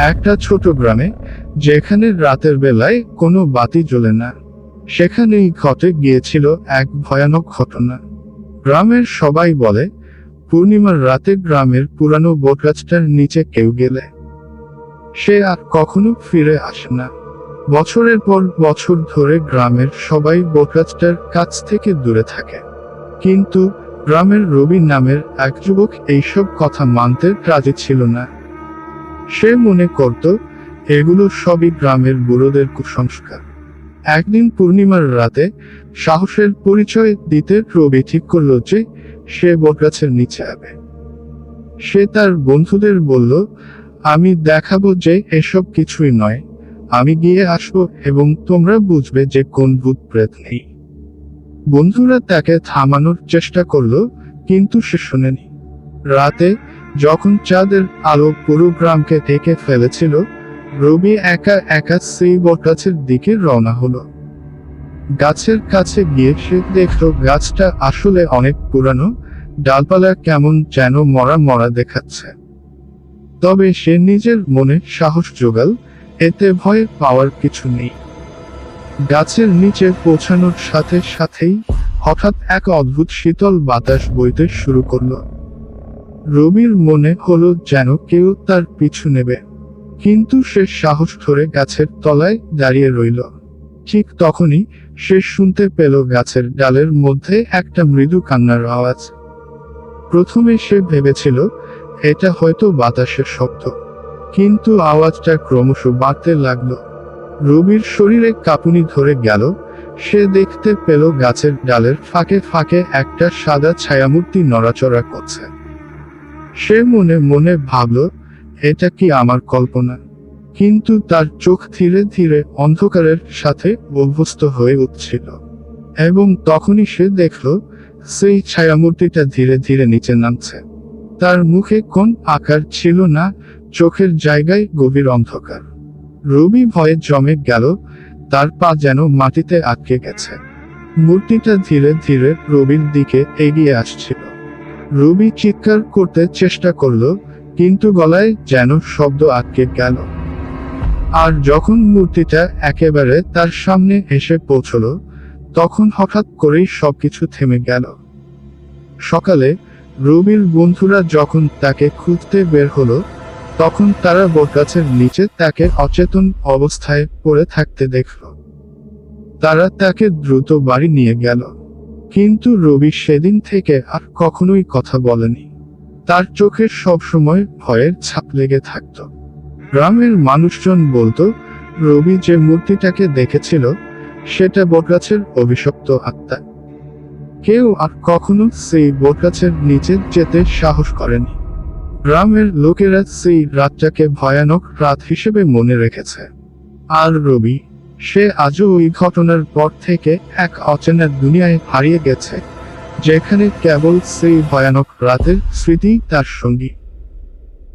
একটা ছোট গ্রামে, যেখানে রাতের বেলায় কোনো বাতি জ্বলে না, সেখানেই ঘটে গিয়েছিল এক ভয়ানক ঘটনা। গ্রামের সবাই বলে, পূর্ণিমার রাতে গ্রামের পুরানো বটগাছটার নিচে কেউ গেলে সে আর কখনো ফিরে আসে না। বছরের পর বছর ধরে গ্রামের সবাই বটগাছটার কাছ থেকে দূরে থাকে, কিন্তু গ্রামের রবি নামের এক যুবক এইসব কথা মানতে রাজি ছিল না। সে মনে করত এগুলো সবই গ্রামের বুড়োদের কুসংস্কার। একদিন পূর্ণিমার রাতে সাহসের পরিচয় দিতে রবি ঠিক করল যে সে বটগাছের নিচে যাবে। সে তার বন্ধুদের বলল, আমি দেখাবো যে এসব কিছুই নয়, আমি গিয়ে আসবো এবং তোমরা বুঝবে যে কোন ভূত প্রেত নেই। বন্ধুরা তাকে থামানোর চেষ্টা করলো, কিন্তু সে শোনেনি। রাতে যখন চাঁদের আলো পুরো গ্রামকে ঢেকে ফেলেছিল, রবি একা একা সেই বটগাছের দিকে রওনা হলো। গাছের কাছে গিয়ে সে দেখলো গাছটা আসলে অনেক পুরানো, ডালপালা কেমন যেন মরা মরা দেখাচ্ছে। তবে সে নিজের মনে সাহস জোগাল, এতে ভয় পাওয়ার কিছু নেই। গাছের নিচে পৌঁছানোর সাথে সাথেই হঠাৎ এক অদ্ভুত শীতল বাতাস বইতে শুরু করলো। রবির মনে হলো যেন কেউ তার পিছু নেবে, কিন্তু সে সাহস ধরে গাছের তলায় দাঁড়িয়ে রইল। ঠিক তখনই সে শুনতে পেল গাছের ডালের মধ্যে একটা মৃদু কান্নার আওয়াজ। প্রথমে সে ভেবেছিল এটা হয়তো বাতাসের শব্দ, কিন্তু আওয়াজটা ক্রমশ বাড়তে লাগলো। রবির শরীরে কাঁপুনি ধরে গেল। সে দেখতে পেল গাছের ডালের ফাঁকে ফাঁকে একটা সাদা ছায়ামূর্তি নড়াচড়া করছে। সে মনে মনে ভাবল, এটা কি আমার কল্পনা? কিন্তু তার চোখ ধীরে ধীরে অন্ধকারের সাথে অভ্যস্ত হয়ে উঠছিল, এবং তখনই সে দেখল সেই ছায়ামূর্তিটা ধীরে ধীরে নিচে নামছে। তার মুখে কোন আকার ছিল না, চোখের জায়গায় গভীর অন্ধকার। রবি ভয়ে জমে গেল, তার পা যেন মাটিতে আটকে গেছে। মূর্তিটা ধীরে ধীরে রবির দিকে এগিয়ে আসছিল। রবি চিৎকার করতে চেষ্টা করল, কিন্তু গলায় যেন শব্দ আটকে গেল। আর যখন মূর্তিটা একেবারে তার সামনে এসে পৌঁছল, তখন হঠাৎ করেই সবকিছু থেমে গেল। সকালে রবির বন্ধুরা যখন তাকে খুঁজতে বের হলো, তখন তারা বটগাছের নিচে তাকে অচেতন অবস্থায় পড়ে থাকতে দেখল। তারা তাকে দ্রুত বাড়ি নিয়ে গেল, কিন্তু রবি সেদিন থেকে আর কখনোই কথা বলেনি। তার চোখে সবসময় ভয়ের ছাপ লেগে থাকত। গ্রামের মানুষজন বলতো, রবি যে মূর্তিটাকে দেখেছিল সেটা বটগাছের অভিশপ্ত আত্মা। কেউ আর কখনো সেই বটগাছের নিচে যেতে সাহস করেনি। গ্রামের লোকেরা সেই রাতটাকে ভয়ানক রাত হিসেবে মনে রেখেছে। আর রবি, সে আজও ওই ঘটনার পর থেকে এক অচেনা দুনিয়ায় হারিয়ে গেছে, যেখানে কেবল সেই ভয়ানক রাতের স্মৃতি তার সঙ্গী।